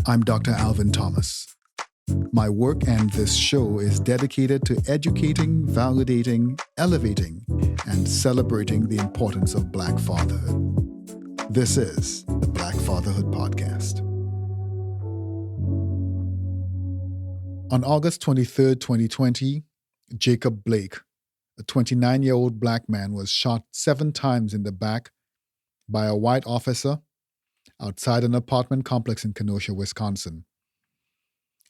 I'm Dr. Alvin Thomas. My work and this show is dedicated to educating, validating, elevating, and celebrating the importance of Black fatherhood. This is the Black Fatherhood Podcast. On August 23rd, 2020, Jacob Blake, a 29-year-old black man, was shot 7 times in the back by a white officer outside an apartment complex in Kenosha, Wisconsin.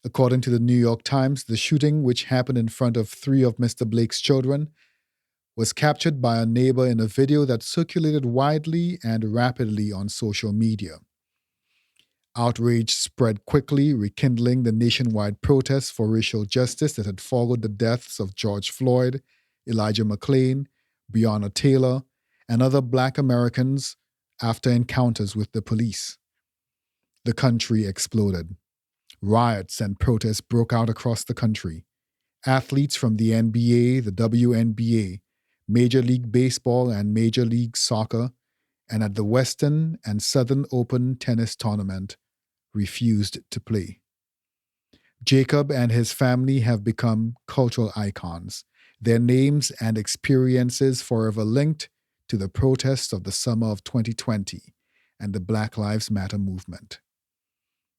According to the New York Times, the shooting, which happened in front of 3 of Mr. Blake's children, was captured by a neighbor in a video that circulated widely and rapidly on social media. Outrage spread quickly, rekindling the nationwide protests for racial justice that had followed the deaths of George Floyd, Elijah McClain, Breonna Taylor, and other Black Americans after encounters with the police. The country exploded. Riots and protests broke out across the country. Athletes from the NBA, the WNBA, Major League Baseball and Major League Soccer, and at the Western and Southern Open tennis tournament refused to play. Jacob and his family have become cultural icons, their names and experiences forever linked to the protests of the summer of 2020 and the Black Lives Matter movement.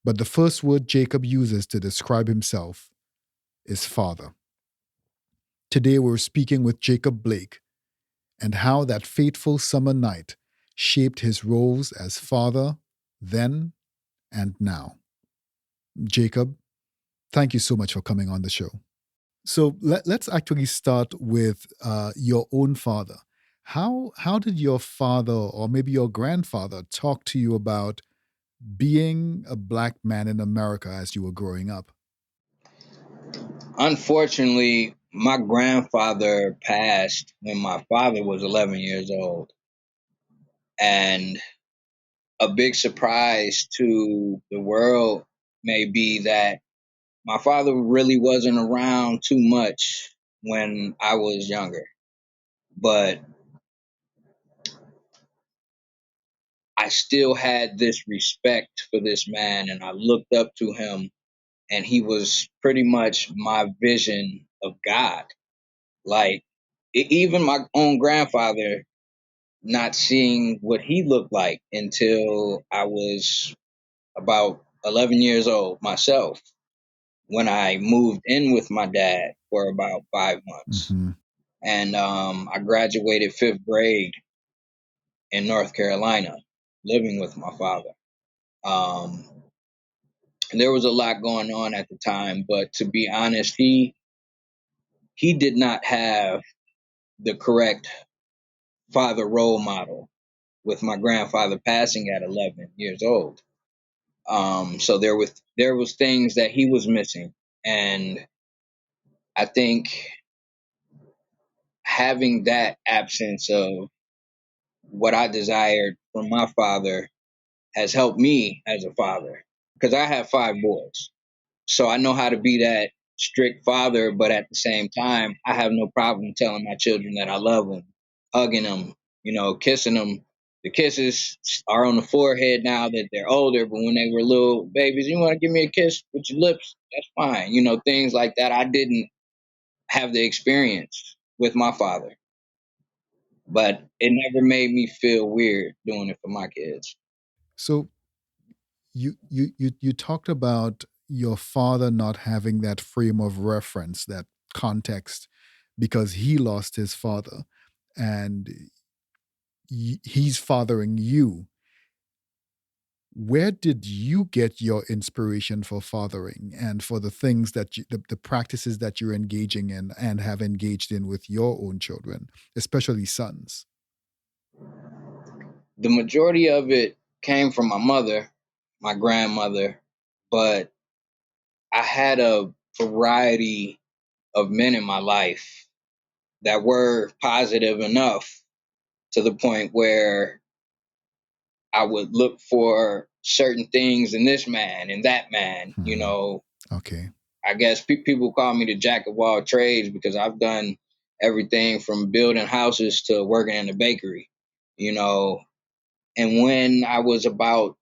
But the first word Jacob uses to describe himself is father. Today we're speaking with Jacob Blake and how that fateful summer night shaped his roles as father then and now. Jacob, thank you so much for coming on the show. So let's actually start with your own father. How did your father or maybe your grandfather talk to you about being a black man in America as you were growing up? Unfortunately, my grandfather passed when my father was 11 years old. And a big surprise to the world may be that my father really wasn't around too much when I was younger. But I still had this respect for this man, and I looked up to him, and he was pretty much my vision of God. Like, even my own grandfather, not seeing what he looked like until I was about 11 years old myself, when I moved in with my dad for about 5 months. Mm-hmm. And I graduated 5th grade in North Carolina, living with my father. Um, and there was a lot going on at the time, but to be honest, he did not have the correct father role model, with my grandfather passing at 11 years old. So there was things that he was missing, and I think having that absence of what I desired from my father has helped me as a father, because I have 5 boys. So I know how to be that strict father, but at the same time, I have no problem telling my children that I love them, hugging them, kissing them. The kisses are on the forehead now that they're older, but when they were little babies, you want to give me a kiss with your lips? That's fine. Things like that. I didn't have the experience with my father, but it never made me feel weird doing it for my kids. So you talked about your father not having that frame of reference, that context, because he lost his father, and he's fathering you. Where did you get your inspiration for fathering and for the things that the practices that you're engaging in and have engaged in with your own children, especially sons? The majority of it came from my mother, my grandmother, but I had a variety of men in my life that were positive enough to the point where I would look for certain things in this man and that man. Okay. I guess people call me the jack of all trades, because I've done everything from building houses to working in the bakery, you know. And when I was about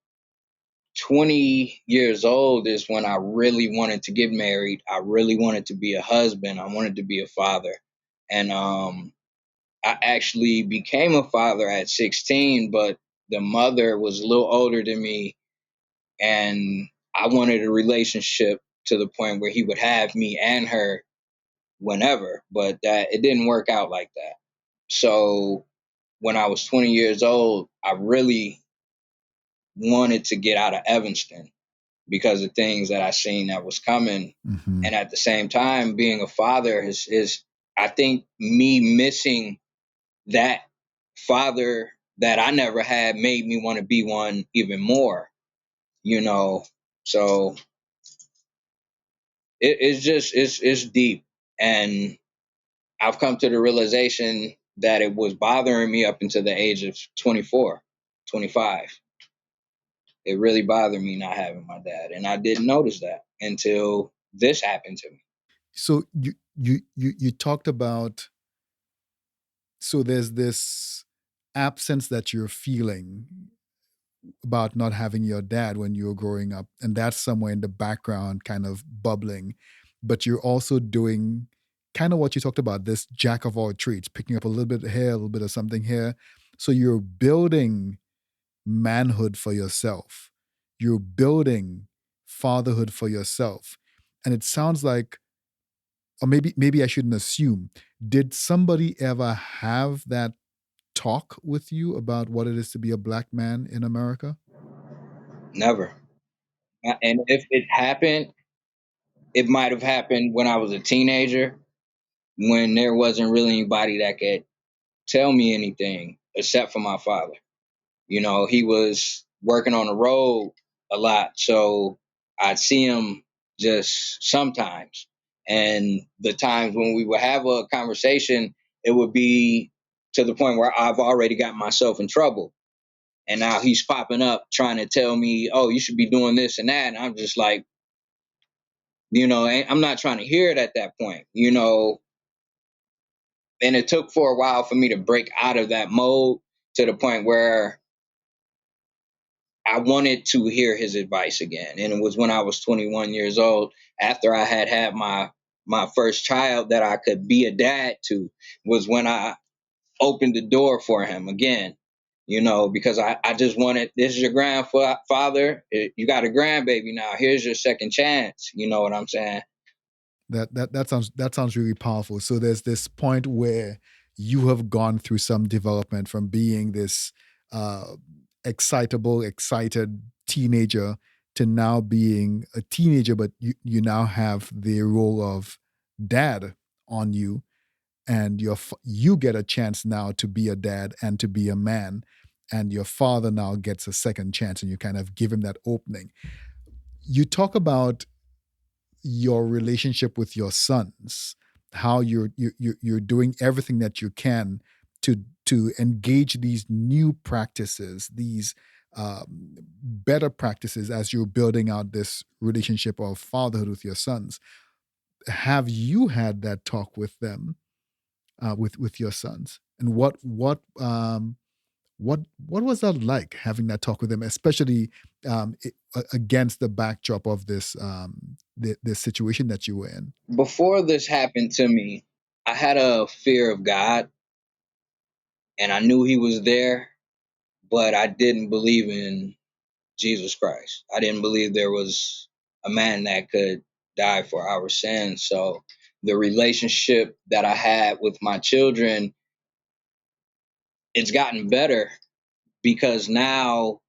20 years old is when I really wanted to get married. I really wanted to be a husband. I wanted to be a father. And I actually became a father at 16, but the mother was a little older than me. And I wanted a relationship to the point where he would have me and her whenever, but that it didn't work out like that. So when I was 20 years old, I really wanted to get out of Evanston because of things that I seen that was coming. Mm-hmm. And at the same time, being a father is I think me missing that father that I never had made me want to be one even more, you know. So it's just it's deep. And I've come to the realization that it was bothering me up until the age of 24, 25. It really bothered me not having my dad. And I didn't notice that until this happened to me. So you talked about, so there's this absence that you're feeling about not having your dad when you were growing up, and that's somewhere in the background kind of bubbling, but you're also doing kind of what you talked about, this jack of all trades, picking up a little bit here, a little bit of something here. So you're building manhood for yourself, you're building fatherhood for yourself. And it sounds like, or maybe I shouldn't assume, did somebody ever have that talk with you about what it is to be a black man in America? Never. And if it happened, it might have happened when I was a teenager, when there wasn't really anybody that could tell me anything except for my father. You know, he was working on the road a lot, so I'd see him just sometimes. And the times when we would have a conversation, it would be to the point where I've already got myself in trouble. And now he's popping up trying to tell me, oh, you should be doing this and that. And I'm just like, I'm not trying to hear it at that point. And it took for a while for me to break out of that mode to the point where I wanted to hear his advice again. And it was when I was 21 years old, after I had my first child that I could be a dad to, was when I opened the door for him again. Because I just wanted, this is your grandfather. You got a grandbaby now. Here's your second chance. You know what I'm saying? That sounds really powerful. So there's this point where you have gone through some development from being this uh, excitable, excited teenager to now being a teenager, but you now have the role of dad on you, and you get a chance now to be a dad and to be a man, and your father now gets a second chance, and you kind of give him that opening. You talk about your relationship with your sons, how you're doing everything that you can to engage these new practices, these better practices as you're building out this relationship of fatherhood with your sons. Have you had that talk with them, with your sons, and what was that like, having that talk with them, especially against the backdrop of this situation that you were in? Before this happened to me, I had a fear of God and I knew he was there, but I didn't believe in Jesus Christ. I didn't believe there was a man that could die for our sins. So the relationship that I had with my children, it's gotten better because now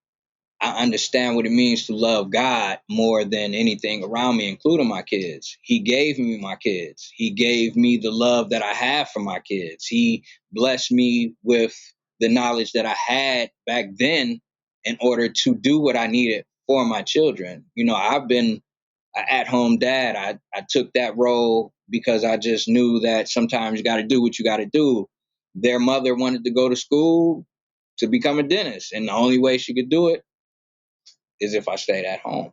I understand what it means to love God more than anything around me, including my kids. He gave me my kids. He gave me the love that I have for my kids. He blessed me with the knowledge that I had back then in order to do what I needed for my children. I've been an at-home dad. I took that role because I just knew that sometimes you got to do what you got to do. Their mother wanted to go to school to become a dentist, and the only way she could do it is if I stayed at home.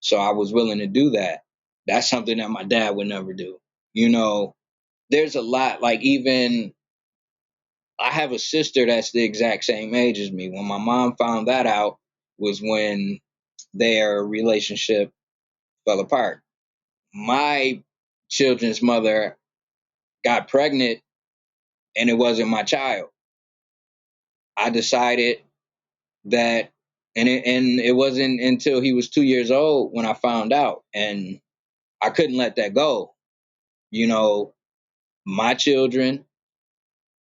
So I was willing to do that. That's something that my dad would never do. You know, there's a lot, like, even I have a sister that's the exact same age as me. When my mom found that out was when their relationship fell apart. My children's mother got pregnant and it wasn't my child. I decided that, and it wasn't until he was 2 years old when I found out, and I couldn't let that go. You know, my children,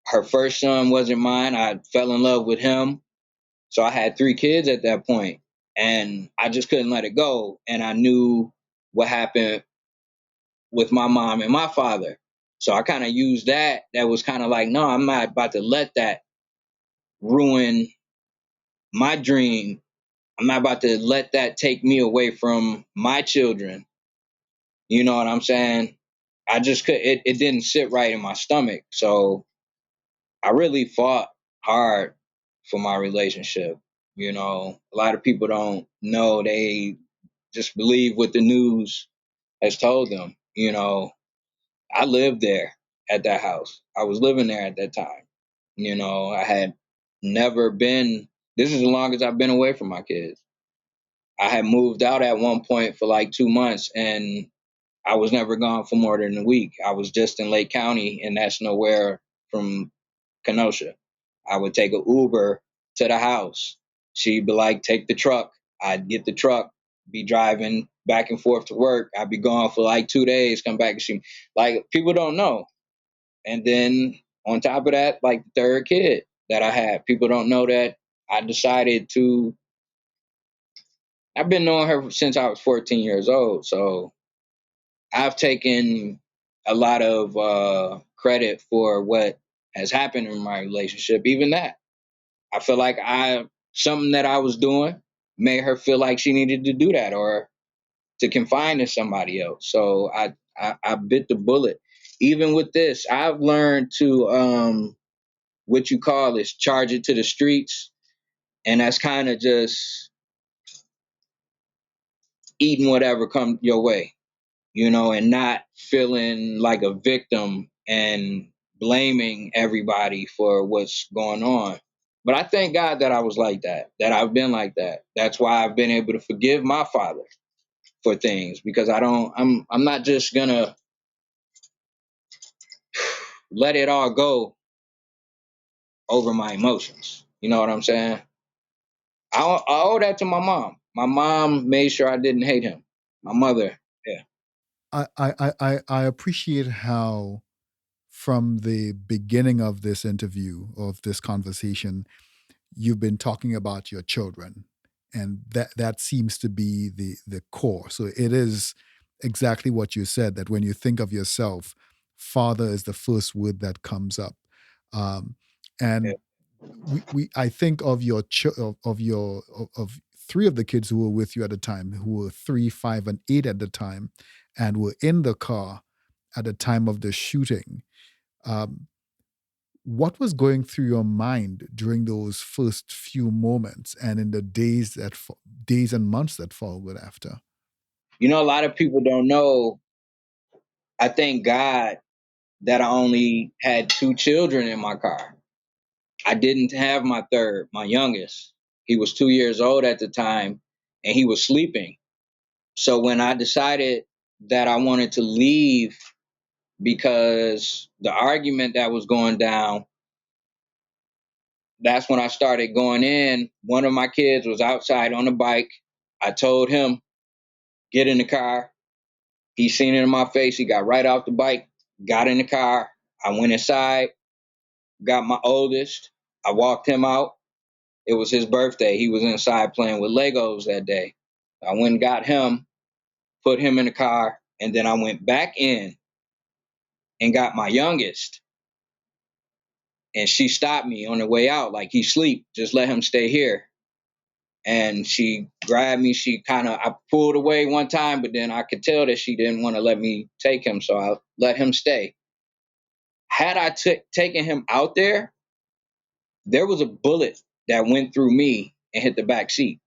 her first son wasn't mine. I fell in love with him. So I had 3 kids at that point, and I just couldn't let it go. And I knew what happened with my mom and my father. So I kind of used that. That was kind of like, no, I'm not about to let that ruin my dream. I'm not about to let that take me away from my children. You know what I'm saying? I just could, it didn't sit right in my stomach. So I really fought hard for my relationship. You know, a lot of people don't know. They just believe what the news has told them. You know, I lived there at that house. I was living there at that time. You know, I had never been, this is the longest I've been away from my kids. I had moved out at one point for like 2 months, and I was never gone for more than a week. I was just in Lake County, and that's nowhere from Kenosha. I would take an Uber to the house. She'd be like, take the truck. I'd get the truck, be driving back and forth to work. I'd be gone for like 2 days, come back and she, like, people don't know. And then on top of that, like the third kid that I had, people don't know that I decided to, I've been knowing her since I was 14 years old. So I've taken a lot of credit for what has happened in my relationship, even that. I feel like something that I was doing made her feel like she needed to do that or to confine to somebody else. So I bit the bullet. Even with this, I've learned to what you call is charge it to the streets, and that's kind of just eating whatever comes your way, you know, and not feeling like a victim and blaming everybody for what's going on. But I thank God that I was like that I've been like that. That's why I've been able to forgive my father for things, because I'm not just gonna let it all go over my emotions. You know what I'm saying? I owe that to my mom. My mom made sure I didn't hate him. My mother, yeah. I appreciate how from the beginning of this interview, of this conversation, you've been talking about your children, and that seems to be the core. So it is exactly what you said, that when you think of yourself, father is the first word that comes up. um, Yeah. and we I think of your of your of 3 of the kids who were with you at the time, who were 3, 5, and 8 at the time, and were in the car at the time of the shooting. um, what was going through your mind during those first few moments and in the days and months that followed after? You know, a lot of people don't know. I thank God that I only had 2 children in my car. I didn't have my third, my youngest. He was 2 years old at the time, and he was sleeping. So when I decided that I wanted to leave because the argument that was going down, that's when I started going in. One of my kids was outside on a bike. I told him, get in the car. He seen it in my face. He got right off the bike, got in the car. I went inside, got my oldest. I walked him out. It was his birthday. He was inside playing with Legos that day. I went and got him, put him in the car, and then I went back in and got my youngest. And she stopped me on the way out, like, he's asleep. Just let him stay here. And she grabbed me. I pulled away one time, but then I could tell that she didn't want to let me take him. So I let him stay. Had I taken him out there was a bullet that went through me and hit the back seat.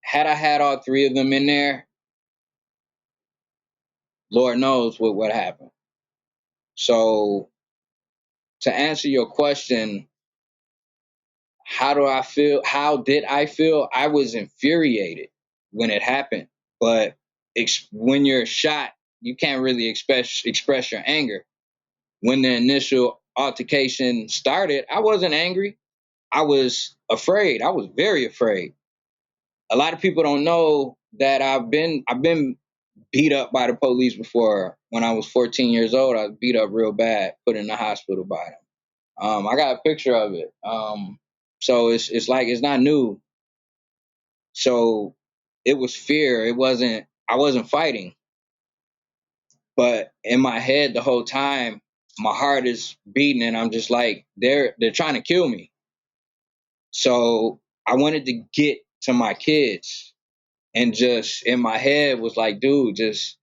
Had I had all 3 of them in there, Lord knows what would happen. So to answer your question, How do I feel? How did I feel? I was infuriated when it happened. But when you're shot, you can't really express your anger. When the initial altercation started, I wasn't angry. I was afraid. I was very afraid. A lot of people don't know that I've been beat up by the police before. When I was 14 years old, I was beat up real bad, put in the hospital by them. I got a picture of it. So it's like it's not new. So it was fear. It wasn't. I wasn't fighting, but in my head the whole time, my heart is beating, and I'm just like they're trying to kill me. So I wanted to get to my kids, and just in my head was like, dude, just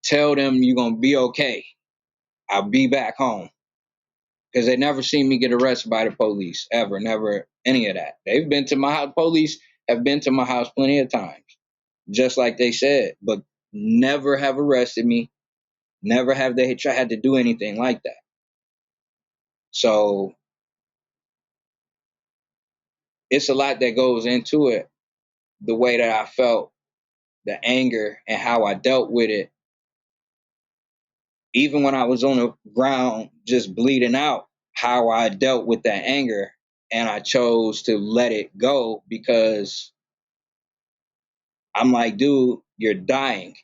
tell them you're gonna be okay. I'll be back home, because they never seen me get arrested by the police ever, never any of that. They've been to my house. Police have been to my house plenty of times, just like they said, but never have arrested me. Never have they had to do anything like that. So it's a lot that goes into it. The way that I felt, the anger, and how I dealt with it, even when I was on the ground just bleeding out, how I dealt with that anger, and I chose to let it go because I'm like, dude, you're dying.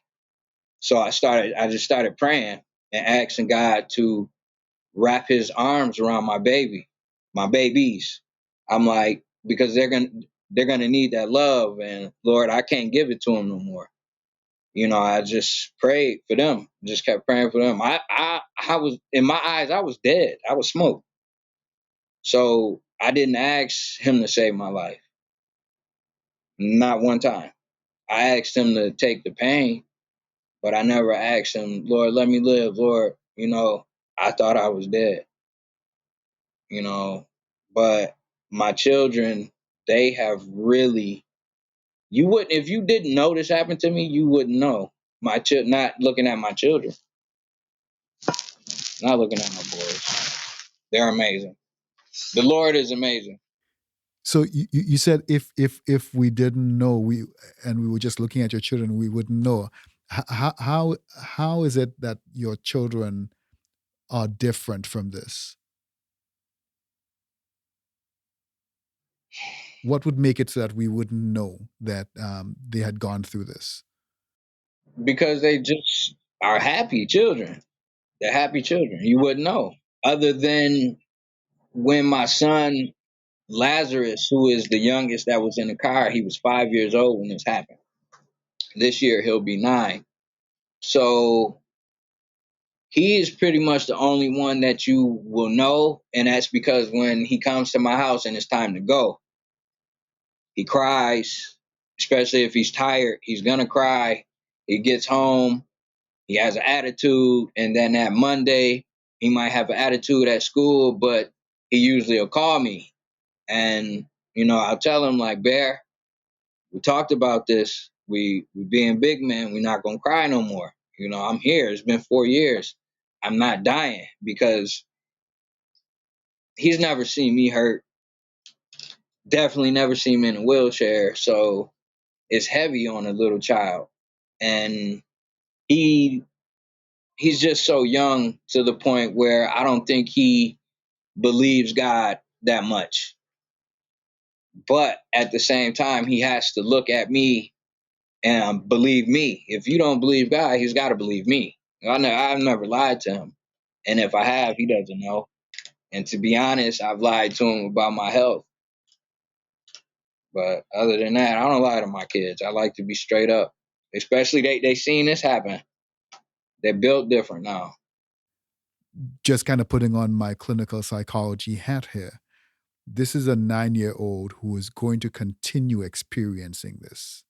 So I just started praying and asking God to wrap his arms around my babies. I'm like, because they're gonna need that love, and Lord, I can't give it to them no more. I just prayed for them, just kept praying for them. I was, in my eyes, I was dead. I was smoked. So I didn't ask him to save my life. Not one time. I asked him to take the pain, but I never asked him, Lord, let me live. Lord, I thought I was dead, you know. But my children, they have really, you wouldn't, if you didn't know this happened to me, you wouldn't know. Not looking at my children, not looking at my boys. They're amazing. The Lord is amazing. So you said if we didn't know, we were just looking at your children, we wouldn't know. How is it that your children are different from this? What would make it so that we wouldn't know that they had gone through this? Because they just are happy children. They're happy children. You wouldn't know. Other than when my son Lazarus, who is the youngest that was in the car, he was 5 years old when this happened. This year he'll be 9. So he is pretty much the only one that you will know. And that's because when he comes to my house and it's time to go, he cries, especially if he's tired. He's going to cry. He gets home, he has an attitude. And then that Monday, he might have an attitude at school, but he usually will call me. And, I'll tell him, like, Bear, we talked about this. We being big men, we're not gonna cry no more. I'm here. It's been 4 years. I'm not dying, because he's never seen me hurt. Definitely never seen me in a wheelchair. So it's heavy on a little child. And he he's just so young, to the point where I don't think he believes God that much. But at the same time, he has to look at me and believe me. If you don't believe God, he's got to believe me. I've never lied to him, and if I have, he doesn't know. And to be honest, I've lied to him about my health. But other than that, I don't lie to my kids. I like to be straight up. Especially they seen this happen. They're built different now. Just kind of putting on my clinical psychology hat here. This is a 9-year-old who is going to continue experiencing this.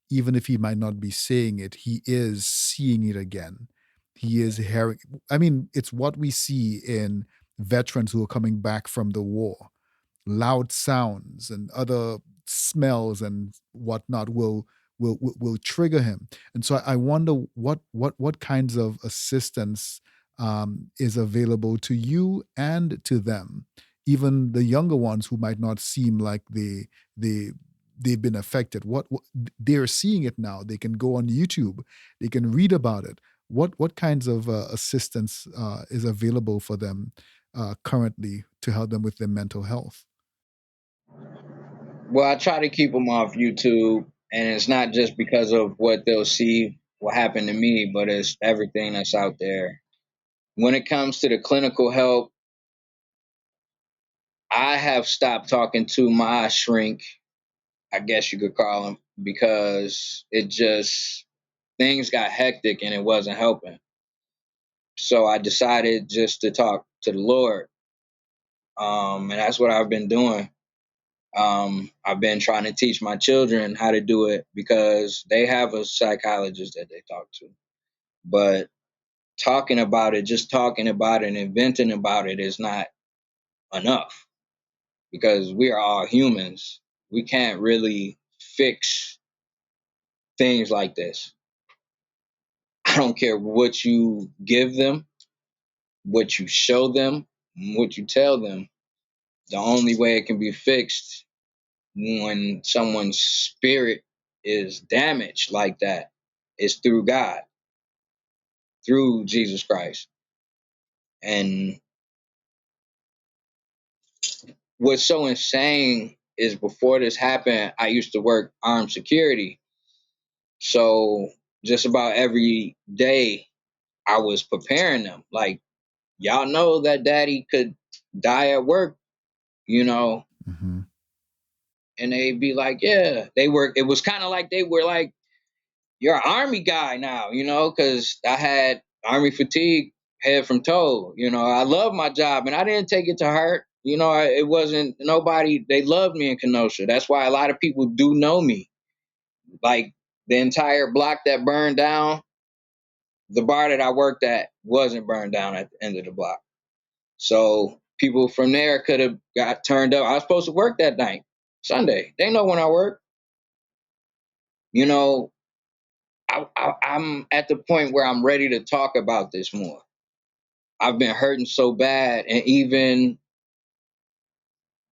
Even if he might not be saying it, he is seeing it again. He is hearing. I mean, it's what we see in veterans who are coming back from the war. Loud sounds and other smells and whatnot will trigger him. And so I wonder what kinds of assistance is available to you and to them, even the younger ones who might not seem like they they've been affected, what they're seeing it now. They can go on YouTube, they can read about it. What kinds of assistance is available for them currently to help them with their mental health? Well, I try to keep them off YouTube, and it's not just because of what they'll see what happened to me, but it's everything that's out there. When it comes to the clinical help, I have stopped talking to my shrink, I guess you could call him, because it just things got hectic and it wasn't helping. So I decided just to talk to the Lord, and that's what I've been doing. I've been trying to teach my children how to do it because they have a psychologist that they talk to. But talking about it, just talking about it and venting about it is not enough because we are all humans. We can't really fix things like this. I don't care what you give them, what you show them, what you tell them. The only way it can be fixed when someone's spirit is damaged like that is through God, through Jesus Christ. And what's so insane is before this happened, I used to work armed security. So just about every day, I was preparing them. Like, y'all know that daddy could die at work, you know? Mm-hmm. And they'd be like, yeah, it was kind of like they were like, you're an army guy now, because I had army fatigue head from toe. I love my job and I didn't take it to heart. It wasn't nobody, they loved me in Kenosha. That's why a lot of people do know me. Like the entire block that burned down, the bar that I worked at wasn't burned down at the end of the block. So people from there could have got turned up. I was supposed to work that night, Sunday. They know when I work. You know, I'm at the point where I'm ready to talk about this more. I've been hurting so bad, and even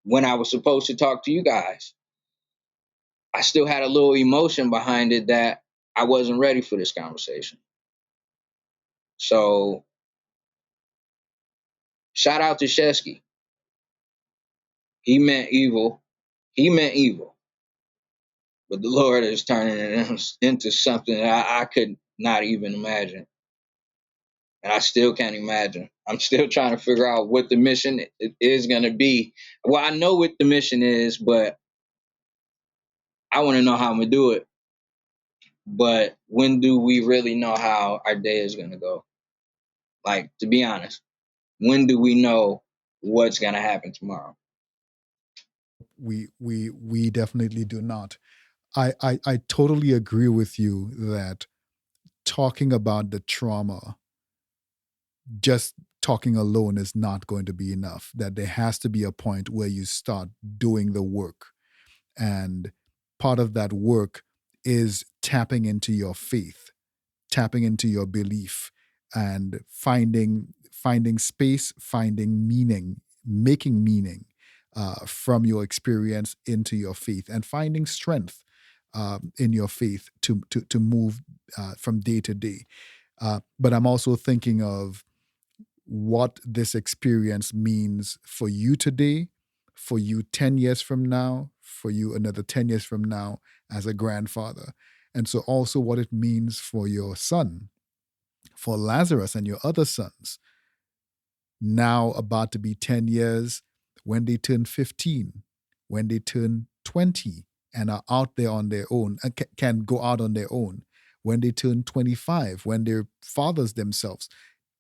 when I was supposed to talk to you guys, I still had a little emotion behind it that I wasn't ready for this conversation. So shout out to Shesky. He meant evil. He meant evil, but the Lord is turning it into something that I could not even imagine. And I still can't imagine. I'm still trying to figure out what the mission is going to be. Well, I know what the mission is, but I want to know how I'm going to do it. But when do we really know how our day is going to go? Like, to be honest, when do we know what's going to happen tomorrow? We definitely do not. I totally agree with you that talking about the trauma, just talking alone is not going to be enough. That there has to be a point where you start doing the work. And part of that work is tapping into your faith, tapping into your belief, and finding space, finding meaning, making meaning from your experience into your faith, and finding strength in your faith to move from day to day. But I'm also thinking of what this experience means for you today, for you 10 years from now, for you another 10 years from now as a grandfather. And so also what it means for your son, for Lazarus and your other sons, now about to be 10 years, when they turn 15, when they turn 20 and are out there on their own, and can go out on their own, when they turn 25, when they're fathers themselves.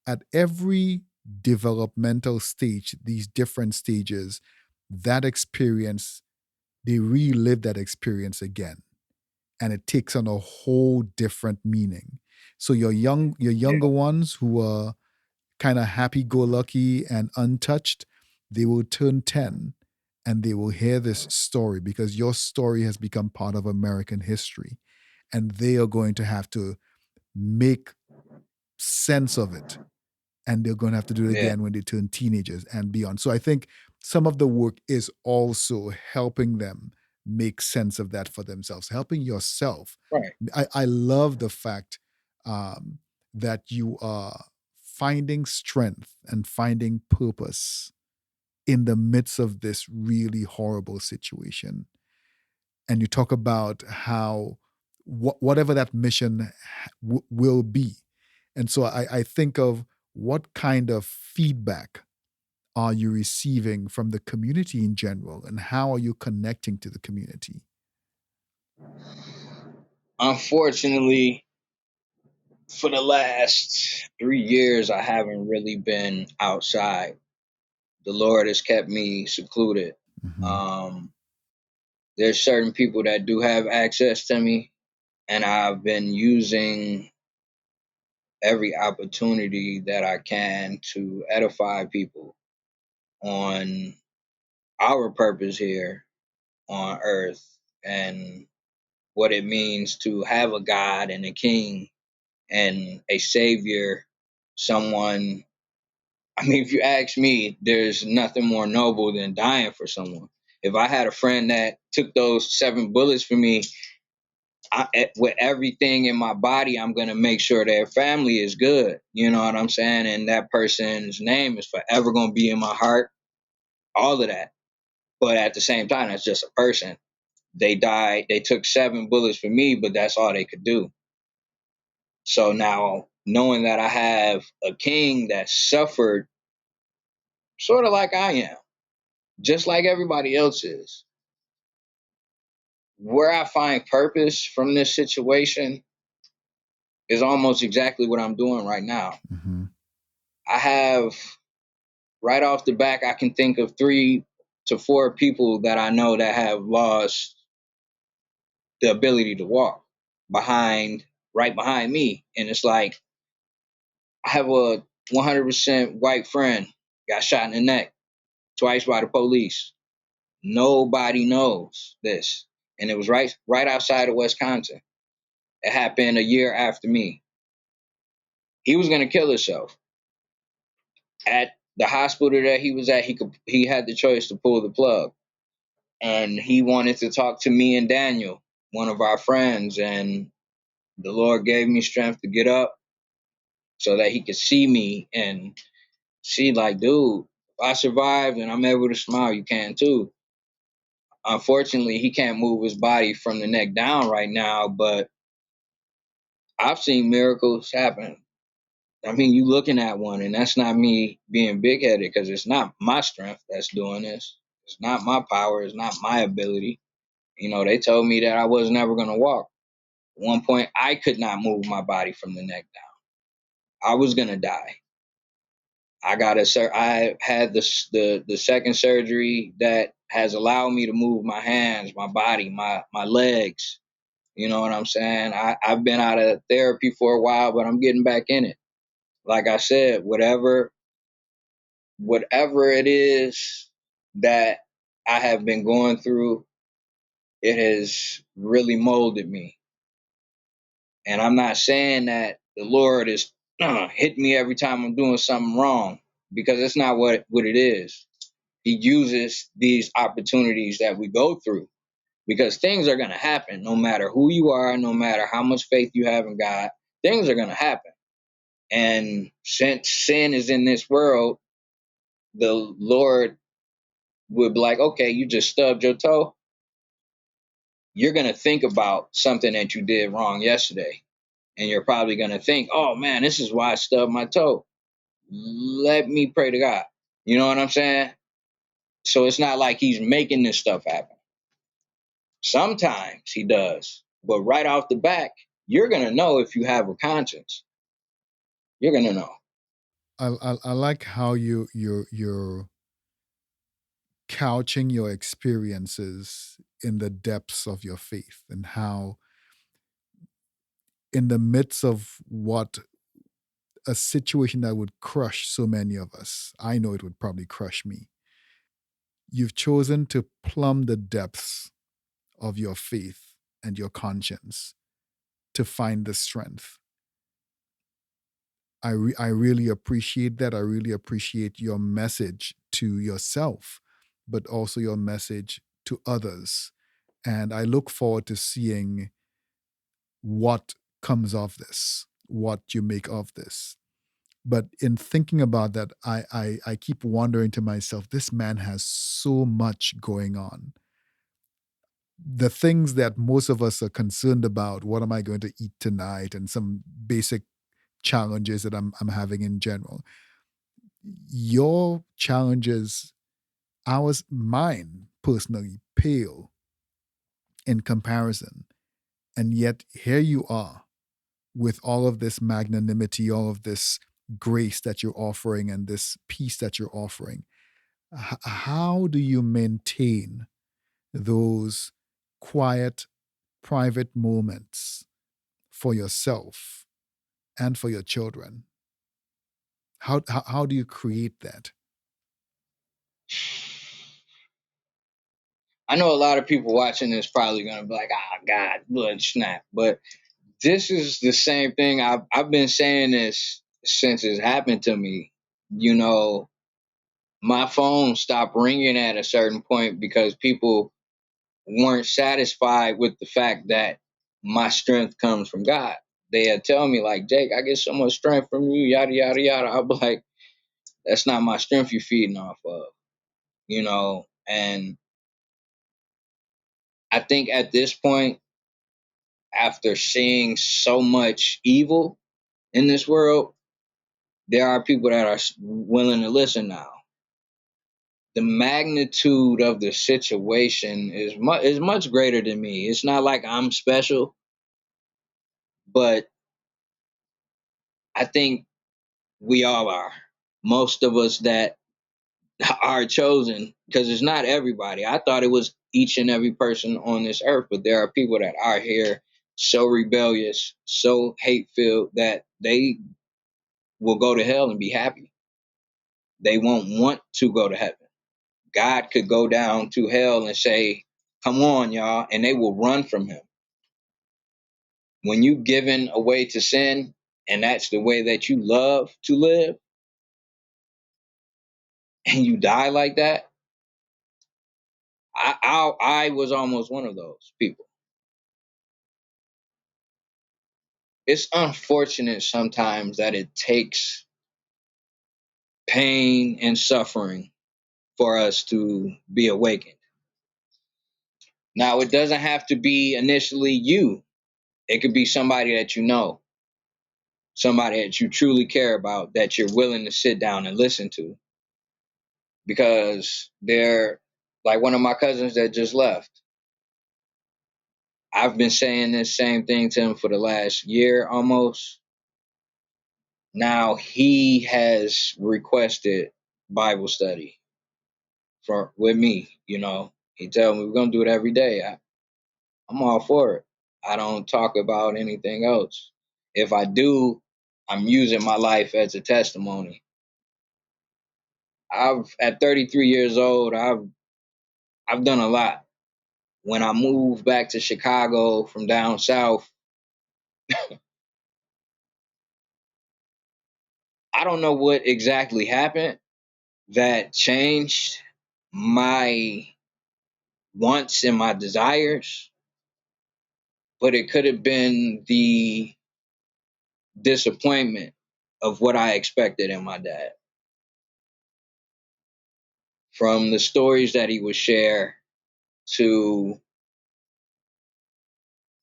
At every developmental stage, these different stages, that experience, they relive that experience again. And it takes on a whole different meaning. So your Yeah. younger ones who are kind of happy-go-lucky and untouched, they will turn 10 and they will hear this story because your story has become part of American history. And they are going to have to make sense of it, and they're going to have to do it Yeah. again when they turn teenagers and beyond. So I think some of the work is also helping them make sense of that for themselves, helping yourself. Right. I love the fact um, that you are finding strength and finding purpose in the midst of this really horrible situation. And you talk about how whatever that mission will be. And so I think of what kind of feedback are you receiving from the community in general, and how are you connecting to the community? Unfortunately, for the last 3 years, I haven't really been outside. The Lord has kept me secluded. Hmm. Um, there's certain people that do have access to me, and I've been using every opportunity that I can to edify people on our purpose here on earth and what it means to have a God and a king and a savior, someone. I mean, if you ask me, there's nothing more noble than dying for someone. If I had a friend that took those 7 bullets for me, with everything in my body, I'm going to make sure their family is good. You know what I'm saying? And that person's name is forever going to be in my heart, all of that. But at the same time, that's just a person. They died, they took 7 bullets for me, but that's all they could do. So now, knowing that I have a king that suffered sort of like I am, just like everybody else is, where I find purpose from this situation is almost exactly what I'm doing right now. Hmm. I have right off the back, I can think of 3 to 4 people that I know that have lost the ability to walk behind, right behind me. And it's like, I have a 100% white friend, got shot in the neck twice by the police. Nobody knows this. And it was right outside of Wisconsin. It happened a year after me. He was gonna kill himself. At the hospital that he was at, he had the choice to pull the plug. And he wanted to talk to me and Daniel, one of our friends, and the Lord gave me strength to get up so that he could see me and see, like, dude, if I survived and I'm able to smile, you can too. Unfortunately, he can't move his body from the neck down right now, but I've seen miracles happen. I mean, you looking at one, and that's not me being big headed because it's not my strength that's doing this. It's not my power. It's not my ability. You know, they told me that I was never going to walk. At one point, I could not move my body from the neck down. I was going to die. I had the second surgery that has allowed me to move my hands, my body, my legs. You know what I'm saying? I've been out of therapy for a while, but I'm getting back in it. Like I said, whatever it is that I have been going through, it has really molded me. And I'm not saying that the Lord is hitting me every time I'm doing something wrong, because that's not what it is. He uses these opportunities that we go through because things are going to happen no matter who you are, no matter how much faith you have in God. Things are going to happen. And since sin is in this world, the Lord would be like, okay, you just stubbed your toe. You're going to think about something that you did wrong yesterday. And you're probably going to think, oh man, this is why I stubbed my toe. Let me pray to God. You know what I'm saying? So it's not like he's making this stuff happen. Sometimes he does. But right off the back, you're going to know if you have a conscience. You're going to know. I like how you're couching your experiences in the depths of your faith, and how in the midst of what a situation that would crush so many of us, I know it would probably crush me. You've chosen to plumb the depths of your faith and your conscience to find the strength. I really appreciate that. I really appreciate your message to yourself but also your message to others. And I look forward to seeing what comes of this, what you make of this. But in thinking about that, I keep wondering to myself, this man has so much going on. The things that most of us are concerned about, what am I going to eat tonight, and some basic challenges that I'm having in general. Your challenges, mine personally, pale in comparison. And yet here you are with all of this magnanimity, all of this grace that you're offering, and this peace that you're offering. How do you maintain those quiet, private moments for yourself and for your children? How do you create that? I know a lot of people watching this probably gonna be like, "Ah, God, blood snap." But this is the same thing. I've been saying this since it happened to me. You know, my phone stopped ringing at a certain point because people weren't satisfied with the fact that my strength comes from God. They'd tell me like, "Jake, I get so much strength from you, yada yada yada." I'll be like, "That's not my strength you're feeding off of," you know. And I think at this point, after seeing so much evil in this world, there are people that are willing to listen now. The magnitude of the situation is much greater than me. It's not like I'm special, but I think we all are. Most of us that are chosen, because it's not everybody. I thought it was each and every person on this earth, but there are people that are here so rebellious, so hate filled that they will go to hell and be happy. They won't want to go to heaven. God could go down to hell and say, "Come on, y'all," and they will run from him. When you given away to sin, and that's the way that you love to live, and you die like that, I was almost one of those people. It's unfortunate sometimes that it takes pain and suffering for us to be awakened. Now, it doesn't have to be initially you. It could be somebody that you know, somebody that you truly care about, that you're willing to sit down and listen to. Because they're like one of my cousins that just left. I've been saying this same thing to him for the last year almost. Now he has requested Bible study for with me. You know, he tell me we're gonna do it every day. I'm all for it. I don't talk about anything else. If I do, I'm using my life as a testimony. I've at 33 years old, I've done a lot. When I moved back to Chicago from down south, I don't know what exactly happened that changed my wants and my desires, but it could have been the disappointment of what I expected in my dad. From the stories that he would share to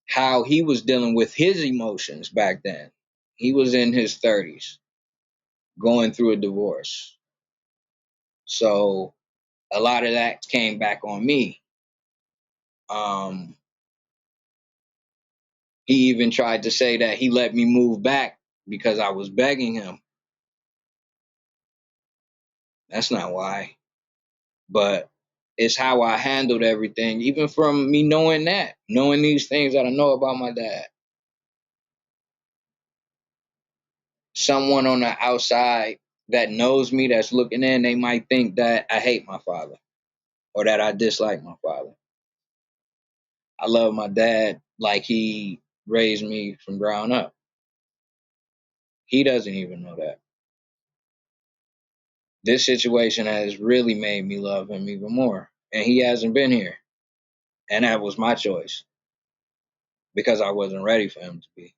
how he was dealing with his emotions back then. He was in his 30s going through a divorce. So a lot of that came back on me. Um, he even tried to say that he let me move back because I was begging him. That's not why. But it's how I handled everything, even from me knowing that, knowing these things that I know about my dad. Someone on the outside that knows me, that's looking in, they might think that I hate my father or that I dislike my father. I love my dad like he raised me from ground up. He doesn't even know that. this situation has really made me love him even more. And he hasn't been here. And that was my choice because I wasn't ready for him to be.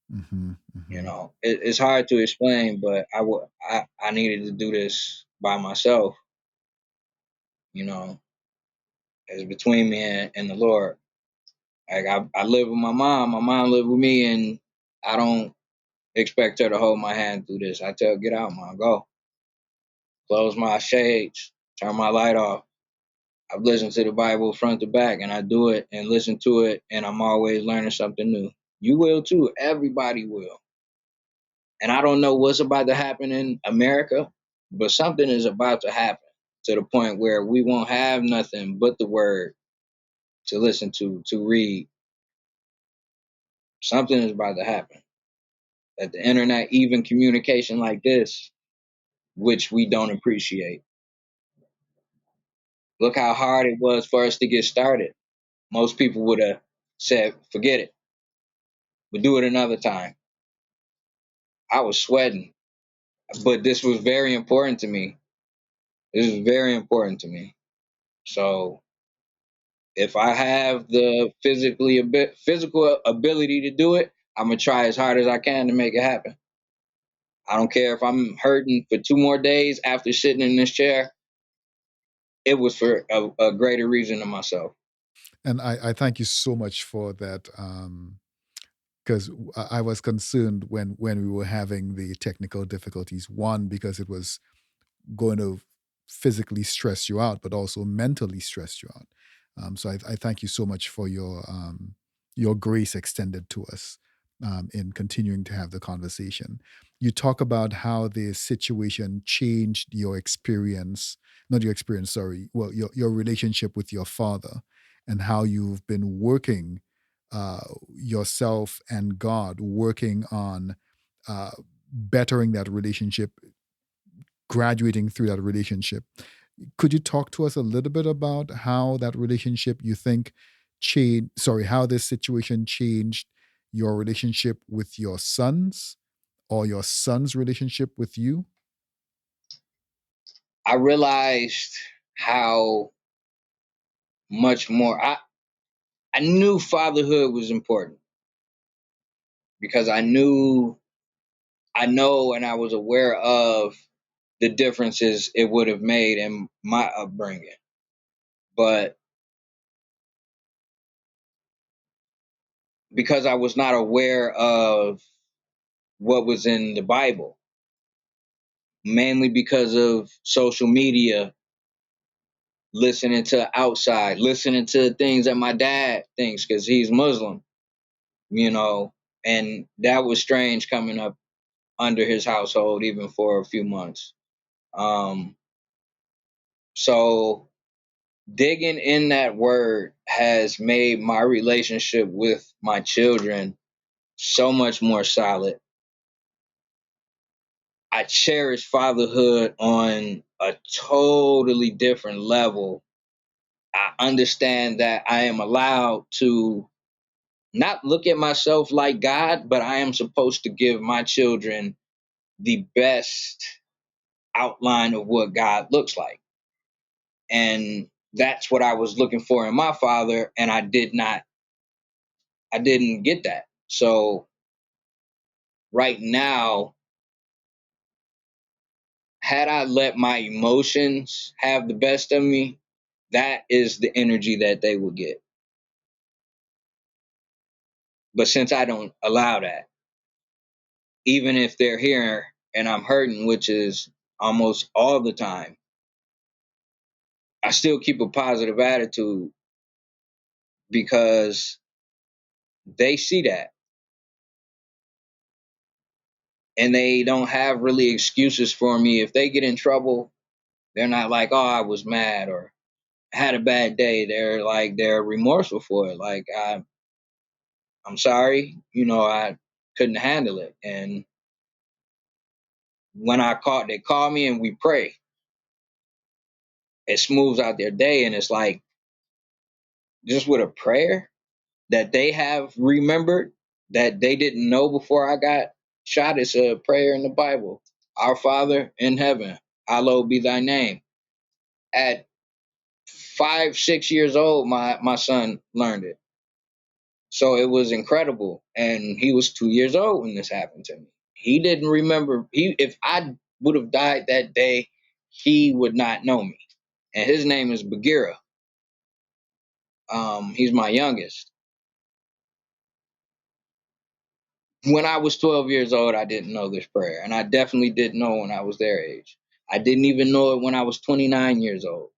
Hmm. Hmm. It's hard to explain, but I needed to do this by myself. You know, it's between me and the Lord. Like I live with my mom. My mom lived with me, and I don't expect her to hold my hand through this. I tell her, get out, mom, go. Close my shades, turn my light off. I've listened to the Bible front to back, and I do it and listen to it, and I'm always learning something new. You will too. Everybody will. And I don't know what's about to happen in America, but something is about to happen to the point where we won't have nothing but the word to listen to read. Something is about to happen. That the internet, even communication like this, which we don't appreciate. Look how hard it was for us to get started. Most people would have said, forget it. We'll do it another time. I was sweating, but this was very important to me. This is very important to me. So if I have the physical ability to do it, I'm gonna try as hard as I can to make it happen. I don't care if I'm hurting for 2 more days after sitting in this chair. It was for a greater reason than myself. And I thank you so much for that. Because I was concerned when we were having the technical difficulties. One, because it was going to physically stress you out, but also mentally stress you out. So I thank you so much for your grace extended to us in continuing to have the conversation. You talk about how the situation changed your experience, not your experience, sorry, well, your relationship with your father, and how you've been working yourself and God, working on bettering that relationship, graduating through that relationship. Could you talk to us a little bit about how that relationship you think changed, sorry, how this situation changed your relationship with your sons or your son's relationship with you? I realized how much more I knew fatherhood was important because I know and I was aware of the differences it would have made in my upbringing. But because I was not aware of what was in the Bible, mainly because of social media, listening to outside, listening to things that my dad thinks because he's Muslim, you know, and that was strange coming up under his household even for a few months. Um, so digging in that word has made my relationship with my children so much more solid. I cherish fatherhood on a totally different level. I understand that I am allowed to not look at myself like God, but I am supposed to give my children the best outline of what God looks like. And that's what I was looking for in my father, and I didn't get that. So right now, had I let my emotions have the best of me, that is the energy that they would get. But since I don't allow that, even if they're here and I'm hurting, which is almost all the time, I still keep a positive attitude because they see that and they don't have really excuses for me. If they get in trouble, they're not like, oh, I was mad or had a bad day. They're remorseful for it. Like I'm sorry, I couldn't handle it. And when they call me and we pray. It smooths out their day, and it's like just with a prayer that they have remembered that they didn't know before I got shot. It's a prayer in the Bible. Our Father in heaven, hallowed be thy name. At 5, 6 years old, my son learned it. So it was incredible. And he was 2 years old when this happened to me. He didn't remember. If I would have died that day, he would not know me. And his name is Bagheera. He's my youngest. When I was 12 years old, I didn't know this prayer. And I definitely didn't know when I was their age. I didn't even know it when I was 29 years old.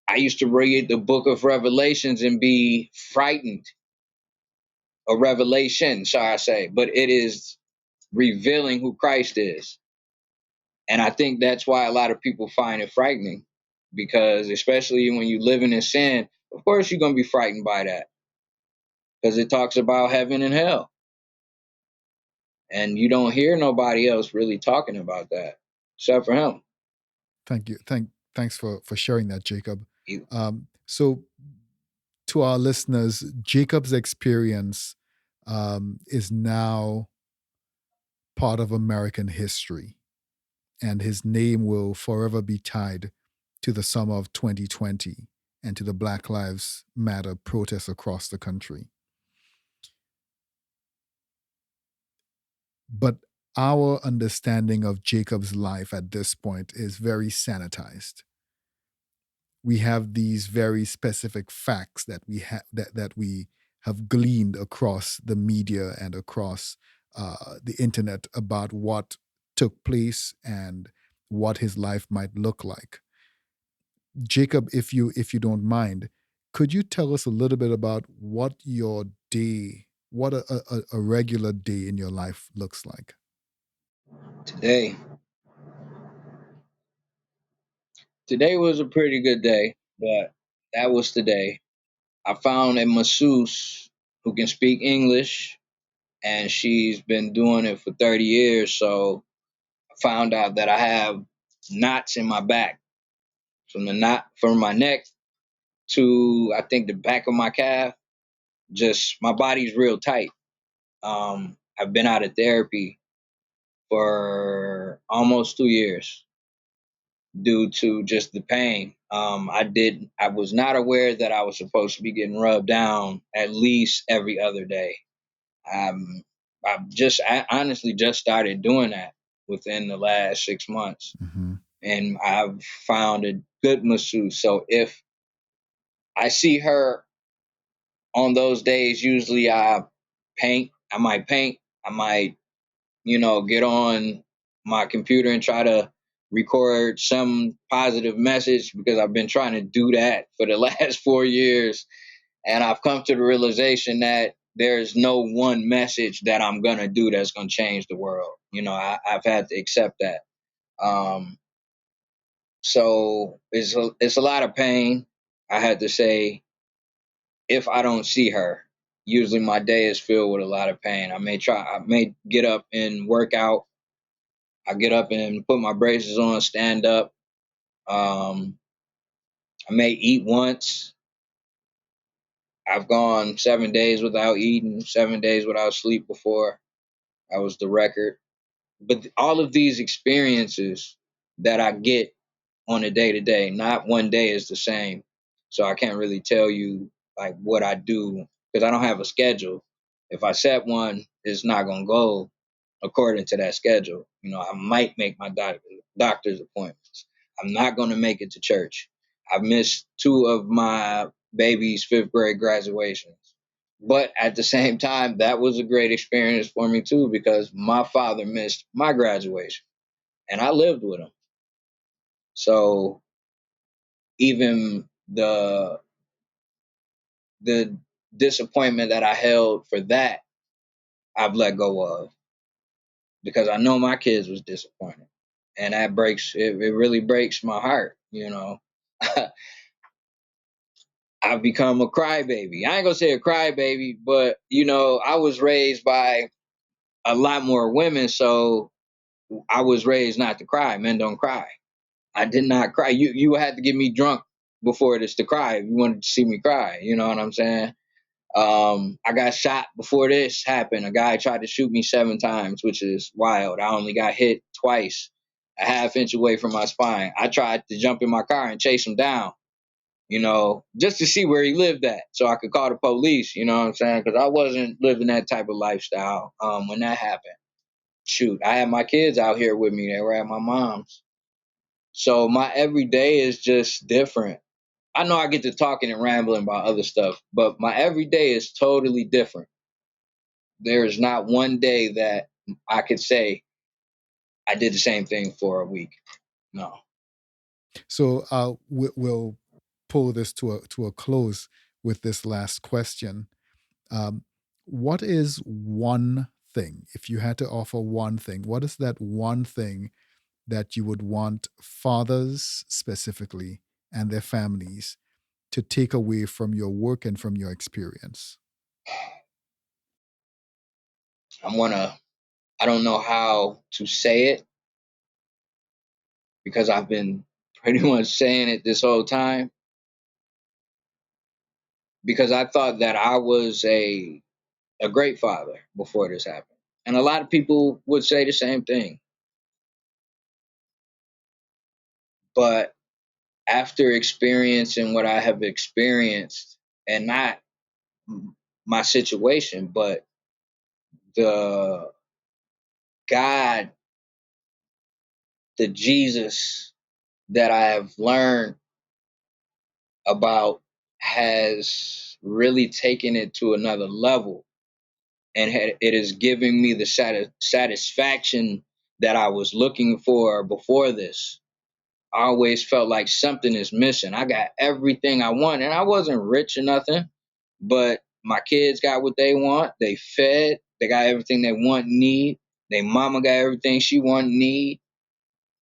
I used to read the book of Revelations and be frightened, or Revelation, shall I say, but it is revealing who Christ is. And I think that's why a lot of people find it frightening, because especially when you living in sin, of course you're going to be frightened by that, because it talks about heaven and hell. And you don't hear nobody else really talking about that except for him. Thank you. Thanks for sharing that, Jacob. He, So, to our listeners, Jacob's experience is now part of American history, and his name will forever be tied to the summer of 2020 and to the Black Lives Matter protests across the country. But our understanding of Jacob's life at this point is very sanitized. We have these very specific facts that we have gleaned across the media and across the internet about what took place and what his life might look like. Jacob, if you don't mind, could you tell us a little bit about what your day, what a regular day in your life looks like? today, today was a pretty good day, but that was today. I found a masseuse who can speak English, and she's been doing it for 30 years. So I found out that I have knots in my back, from my neck to, I think, the back of my calf. Just my body's real tight. I've been out of therapy for almost 2 years due to just the pain. I was not aware that I was supposed to be getting rubbed down at least every other day. Um, I honestly just started doing that within the last 6 months, Mm-hmm. and I've found a good masseuse. So if I see her on those days, usually I might paint, I might, get on my computer and try to record some positive message, because I've been trying to do that for the last 4 years. And I've come to the realization that there's no one message that I'm going to do that's going to change the world. I've had to accept that. Um, so it's a lot of pain. I had to say, if I don't see her, usually my day is filled with a lot of pain. I may get up and work out. I get up and put my braces on, stand up. Um, I may eat once. I've gone 7 days without eating, 7 days without sleep before. That was the record. But all of these experiences that I get on a day to day, not one day is the same. So I can't really tell you like what I do, because I don't have a schedule. If I set one, it's not going to go according to that schedule. I might make my doctor's appointments. I'm not going to make it to church. I've missed two of my baby's fifth grade graduations. But at the same time, that was a great experience for me too, because my father missed my graduation and I lived with him. So even the disappointment that I held for that, I've let go of, because I know my kids was disappointed. And that it really breaks my heart. I've become a crybaby. I ain't gonna say a crybaby, but I was raised by a lot more women, so I was raised not to cry. Men don't cry. I did not cry. You had to get me drunk before this to cry if you wanted to see me cry. You know what I'm saying? I got shot before this happened. A guy tried to shoot me 7 times, which is wild. I only got hit twice, a half inch away from my spine. I tried to jump in my car and chase him down, just to see where he lived at so I could call the police, you know what I'm saying? Because I wasn't living that type of lifestyle when that happened. Shoot, I had my kids out here with me. They were at my mom's. So my everyday is just different. I know I get to talking and rambling about other stuff, but my everyday is totally different. There is not one day that I could say I did the same thing for a week. No. So we'll pull this to a close with this last question. Um, what is one thing, if you had to offer one thing, what is that one thing that you would want fathers specifically and their families to take away from your work and from your experience? I don't know how to say it because I've been pretty much saying it this whole time because I thought that I was a great father before this happened. And a lot of people would say the same thing. But after experiencing what I have experienced, and not my situation, but the God, the Jesus that I have learned about has really taken it to another level. And it is giving me the satisfaction that I was looking for before this. I always felt like something is missing. I got everything I want, and I wasn't rich or nothing, but my kids got what they want. They fed. They got everything they want and need. Their mama got everything she want and need.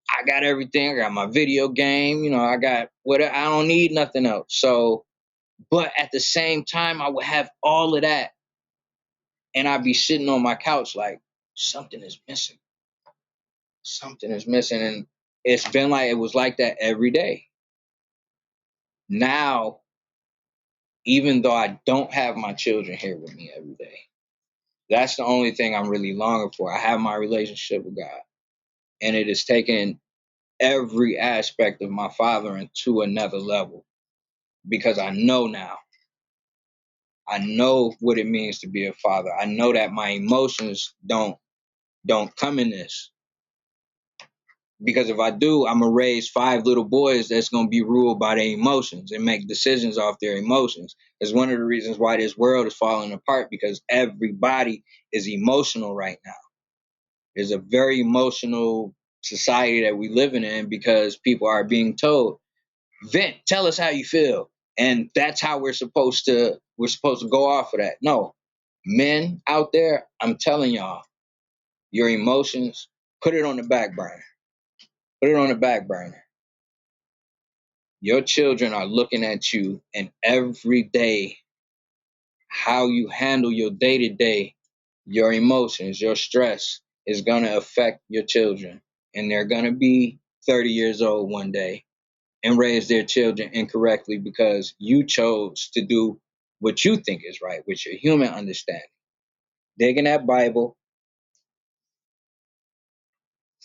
I got everything. I got my video game. I got what I don't need nothing else. So, but at the same time, I would have all of that, and I'd be sitting on my couch like something is missing. Something is missing, and it's been like it was like that every day. Now, even though I don't have my children here with me every day, that's the only thing I'm really longing for. I have my relationship with God, and it has taken every aspect of my fathering to another level because I know now. I know what it means to be a father. I know that my emotions don't come in this. Because if I do, I'm gonna raise 5 little boys that's gonna be ruled by their emotions and make decisions off their emotions. It's one of the reasons why this world is falling apart because everybody is emotional right now. There's a very emotional society that we living in because people are being told, vent, tell us how you feel. And that's how we're supposed to go off of that. No. Men out there, I'm telling y'all, your emotions, put it on the back burner. Put it on the back burner. Your children are looking at you, and every day, how you handle your day to day, your emotions, your stress is going to affect your children. And they're going to be 30 years old one day and raise their children incorrectly because you chose to do what you think is right with your human understanding. Dig in that Bible,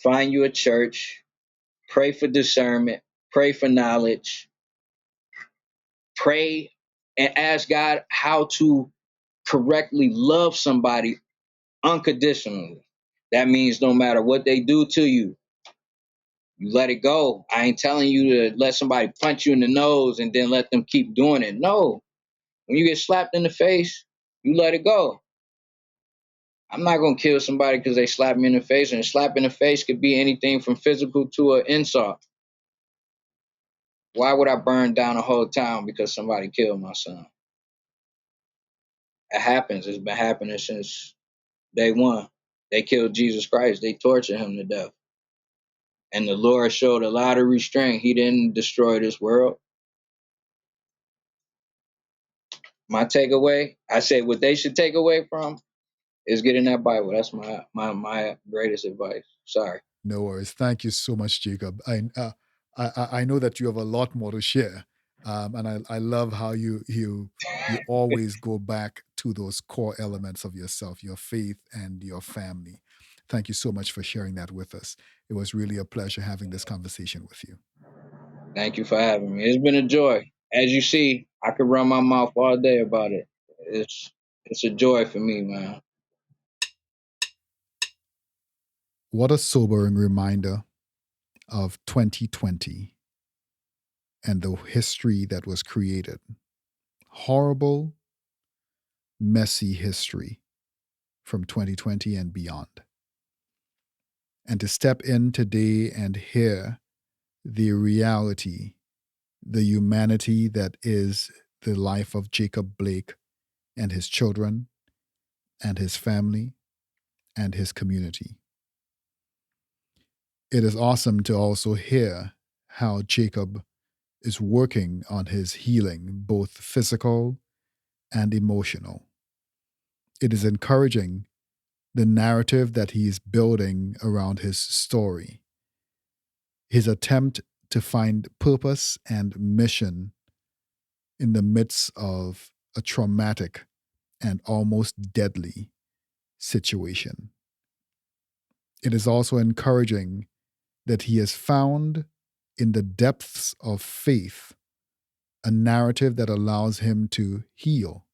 find you a church, pray for discernment, pray for knowledge, pray and ask God how to correctly love somebody unconditionally. That means no matter what they do to you, you let it go. I ain't telling you to let somebody punch you in the nose and then let them keep doing it. No. When you get slapped in the face, you let it go. I'm not going to kill somebody because they slapped me in the face. And a slap in the face could be anything from physical to an insult. Why would I burn down a whole town because somebody killed my son? It happens. It's been happening since day one. They killed Jesus Christ. They tortured him to death. And the Lord showed a lot of restraint. He didn't destroy this world. My takeaway, I say what they should take away from is get in that Bible. That's my greatest advice. Sorry. No worries. Thank you so much, Jacob. I know that you have a lot more to share, And I love how you always go back to those core elements of yourself, your faith and your family. Thank you so much for sharing that with us. It was really a pleasure having this conversation with you. Thank you for having me. It's been a joy. As you see, I could run my mouth all day about it. It's a joy for me, man. What a sobering reminder of 2020 and the history that was created. Horrible, messy history from 2020 and beyond. And to step in today and hear the reality, the humanity that is the life of Jacob Blake and his children and his family and his community. It is awesome to also hear how Jacob is working on his healing, both physical and emotional. It is encouraging the narrative that he is building around his story, his attempt to find purpose and mission in the midst of a traumatic and almost deadly situation. It is also encouraging that he has found in the depths of faith a narrative that allows him to heal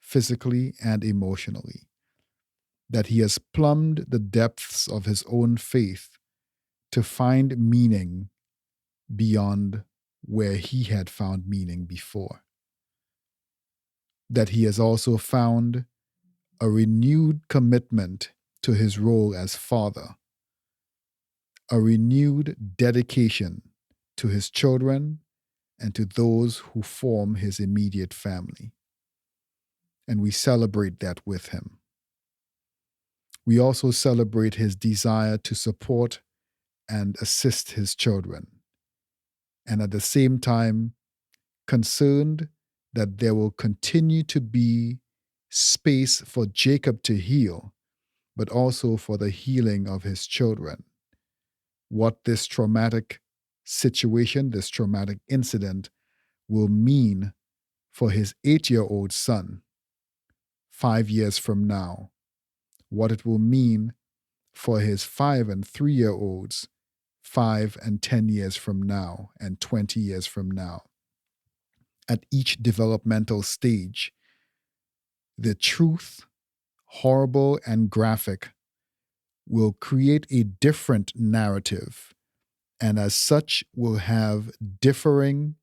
physically and emotionally, that he has plumbed the depths of his own faith to find meaning beyond where he had found meaning before, that he has also found a renewed commitment to his role as father, a renewed dedication to his children and to those who form his immediate family. And we celebrate that with him. We also celebrate his desire to support and assist his children, and at the same time, concerned that there will continue to be space for Jacob to heal, but also for the healing of his children. What this traumatic situation, this traumatic incident, will mean for his 8-year-old son 5 years from now, what it will mean for his 5 and 3-year-olds 5 and 10 years from now, and 20 years from now. At each developmental stage, the truth, horrible and graphic, will create a different narrative, and as such will have differing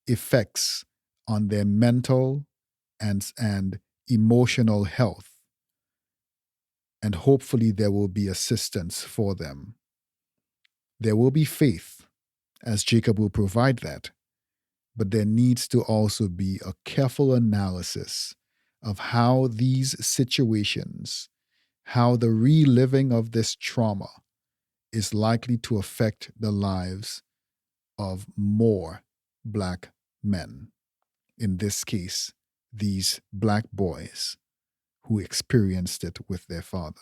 effects on their mental and emotional health. And hopefully, there will be assistance for them. There will be faith, as Jacob will provide that, but there needs to also be a careful analysis of how these situations, how the reliving of this trauma is likely to affect the lives of more Black men. In this case, these Black boys who experienced it with their father.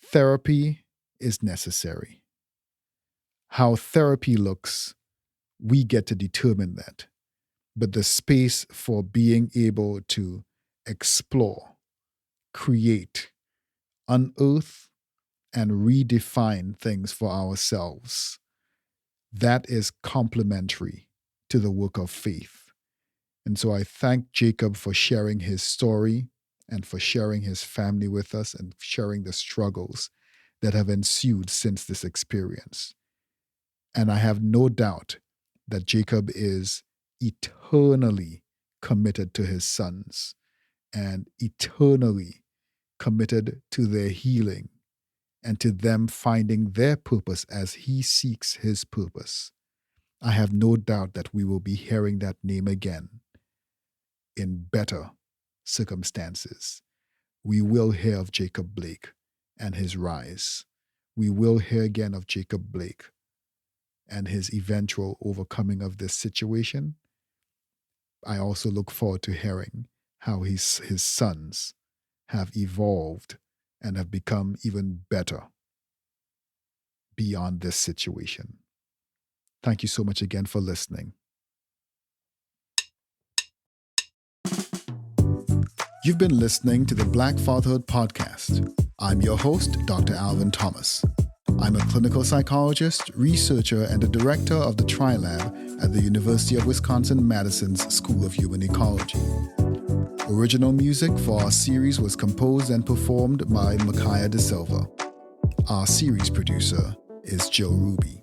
Therapy is necessary. How therapy looks, we get to determine that. But the space for being able to explore, create, unearth, and redefine things for ourselves, that is complementary to the work of faith. And so I thank Jacob for sharing his story and for sharing his family with us and sharing the struggles that have ensued since this experience. And I have no doubt that Jacob is eternally committed to his sons and eternally committed to their healing and to them finding their purpose as he seeks his purpose. I have no doubt that we will be hearing that name again in better circumstances. We will hear of Jacob Blake and his rise. We will hear again of Jacob Blake and his eventual overcoming of this situation. I also look forward to hearing how his sons have evolved and have become even better beyond this situation. Thank you so much again for listening. You've been listening to the Black Fatherhood podcast. I'm your host, Dr. Alvin Thomas. I'm a clinical psychologist, researcher, and the director of the TriLab at the University of Wisconsin-Madison's School of Human Ecology. Original music for our series was composed and performed by Micaiah De Silva. Our series producer is Joe Ruby.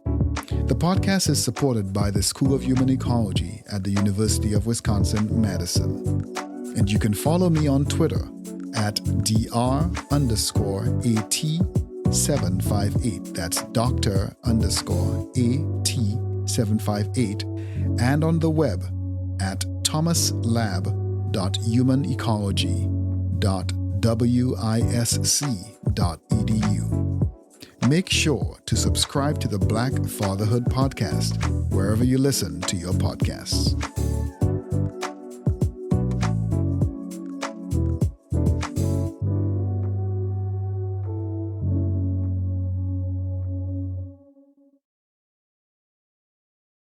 The podcast is supported by the School of Human Ecology at the University of Wisconsin-Madison. And you can follow me on Twitter at Dr_AT758. That's Dr_AT758. And on the web at thomaslab.humanecology.wisc.edu. Make sure to subscribe to the Black Fatherhood podcast wherever you listen to your podcasts.